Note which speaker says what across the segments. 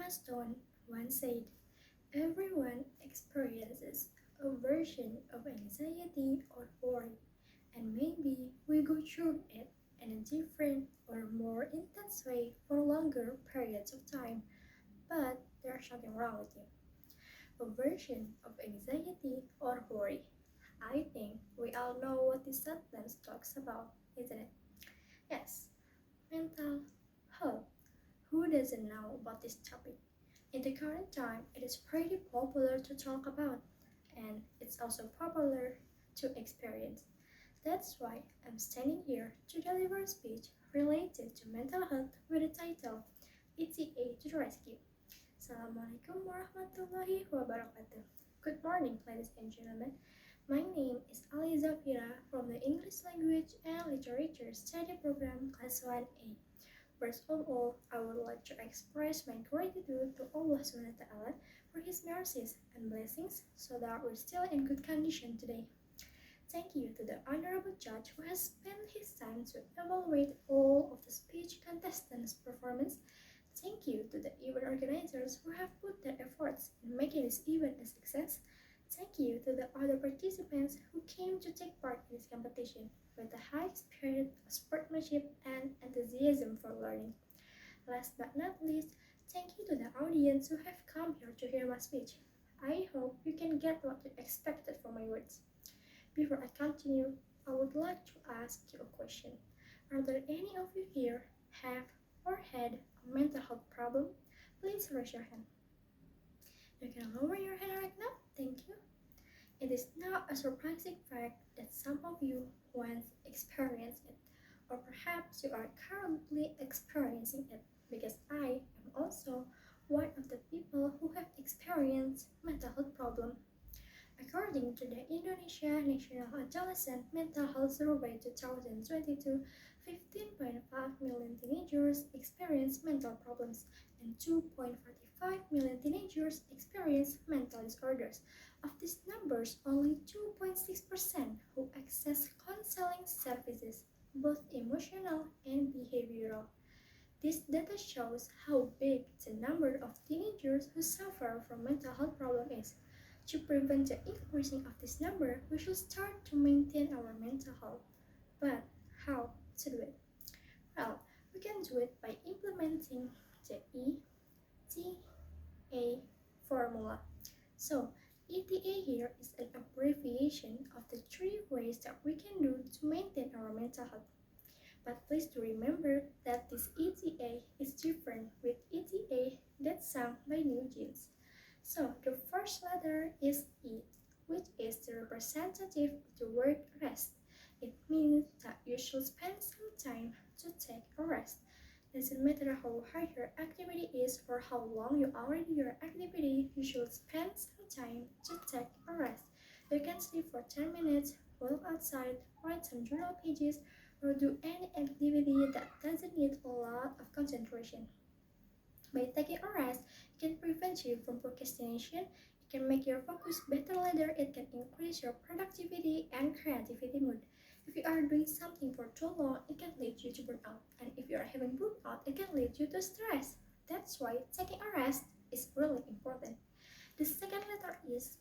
Speaker 1: Stone once said, everyone experiences a version of anxiety or worry, and maybe we go through it in a different or more intense way for longer periods of time. But there's something wrong with you. A version of anxiety or worry. I think we all know what this sentence talks about, isn't it? Yes, mental health. Who doesn't know about this topic? In the current time, it is pretty popular to talk about, and it's also popular to experience. That's why I'm standing here to deliver a speech related to mental health with the title ETA to the Rescue. Assalamualaikum warahmatullahi wabarakatuh. Good morning, ladies and gentlemen. My name is Alya Zafira from the English Language and Literature Study Program Class 1A. First of all, I would like to express my gratitude to Allah SWT for His mercies and blessings so that we're still in good condition today. Thank you to the Honorable Judge who has spent his time to evaluate all of the speech contestants' performance. Thank you to the event organizers who have put their efforts in making this event a success. Thank you to the other participants who came to take part in this competition with a high spirit of sportsmanship and enthusiasm for learning. Last but not least, thank you to the audience who have come here to hear my speech. I hope you can get what you expected from my words. Before I continue, I would like to ask you a question. Are there any of you here have or had a mental health problem? Please raise your hand. You can lower your hand right now. Thank you. It is not a surprising fact that some of you once experienced it, or perhaps you are currently experiencing it, because I am also one of the people who have experienced mental health problem. According to the Indonesia National Adolescent Mental Health Survey 2022, 15.5 million teenagers experience mental problems and 2.45 million teenagers experience mental disorders. Of these numbers, only 2.6% who access counseling services, both emotional and behavioral. This data shows how big the number of teenagers who suffer from mental health problem is. To prevent the increasing of this number, we should start to maintain our mental health. But how to do it? Well, we can do it by implementing the ETA formula. So, ETA here is an abbreviation of the three ways that we can do to maintain our mental health. But please do remember that this ETA is different with ETA that's sung by New Jeans. So the first letter is E, which is the representative of the word rest. It means that you should spend some time to take a rest. Doesn't matter how hard your activity is or how long you already do your activity, you should spend some time to take a rest. You can sleep for 10 minutes, walk outside, write some journal pages, or do any activity that doesn't need a lot of concentration. By taking a rest, it can prevent you from procrastination, it can make your focus better later, it can increase your productivity and creativity mood. If you are doing something for too long, it can lead you to burnout. And if you are having burnout, it can lead you to stress. That's why taking a rest is really important. The second letter is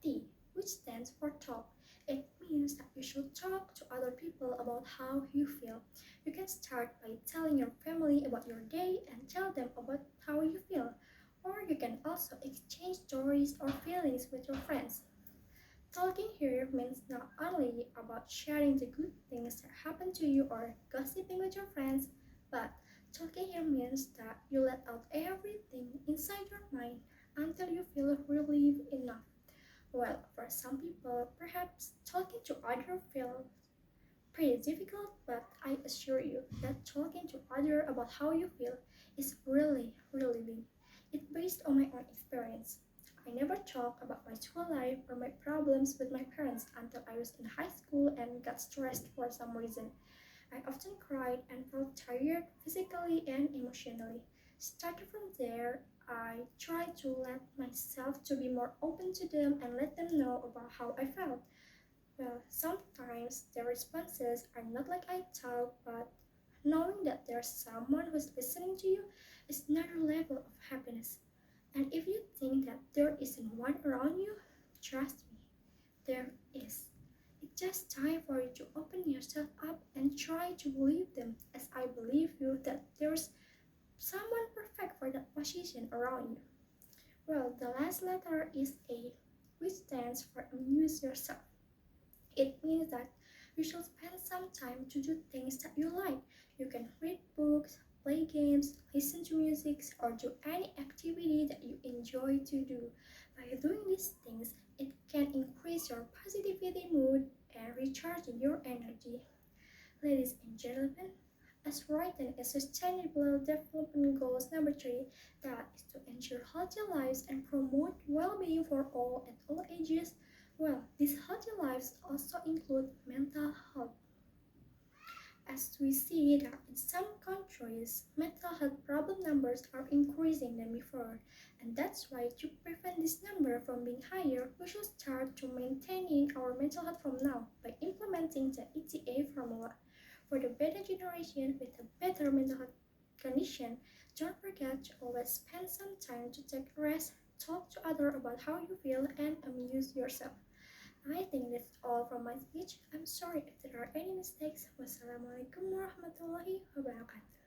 Speaker 1: T, which stands for talk. It means that you should talk to other people about how you feel. You can start by telling your family about your day and tell them about how you feel. Or you can also exchange stories or feelings with your friends. Talking here means not only about sharing the good things that happen to you or gossiping with your friends, but talking here means that you let out everything inside your mind until you feel relieved enough. Well, for some people, perhaps talking to others feels pretty difficult, but I assure you that talking to others about how you feel is really relieving. It's based on my own experience. I never talked about my school life or my problems with my parents until I was in high school and got stressed for some reason. I often cried and felt tired physically and emotionally. Starting from there, I tried to let myself to be more open to them and let them know about how I felt. Well, sometimes the responses are not like I thought, but knowing that there's someone who's listening to you is another level of happiness. And if you think that there isn't one around you, trust me, there is. It's just time for you to open yourself up and try to believe them as I believe you that there's someone perfect for that position around you. Well, the last letter is A, which stands for amuse yourself. It means that you should spend some time to do things that you like. You can read books, play games, listen to music, or do any activity that you enjoy to do. By doing these things, it can increase your positivity mood and recharging your energy. Ladies and gentlemen, as written as Sustainable Development Goals number 3, that is to ensure healthy lives and promote well-being for all at all ages. Well, these healthy lives also include mental health. As we see that in some countries, mental health problem numbers are increasing than before, and that's why to prevent this number from being higher, we should start to maintaining our mental health from now by implementing the ETA formula. For the better generation with a better mental health condition, don't forget to always spend some time to take a rest, talk to others about how you feel, and amuse yourself. I think that's all from my speech. I'm sorry if there are any mistakes. Wassalamualaikum warahmatullahi wabarakatuh.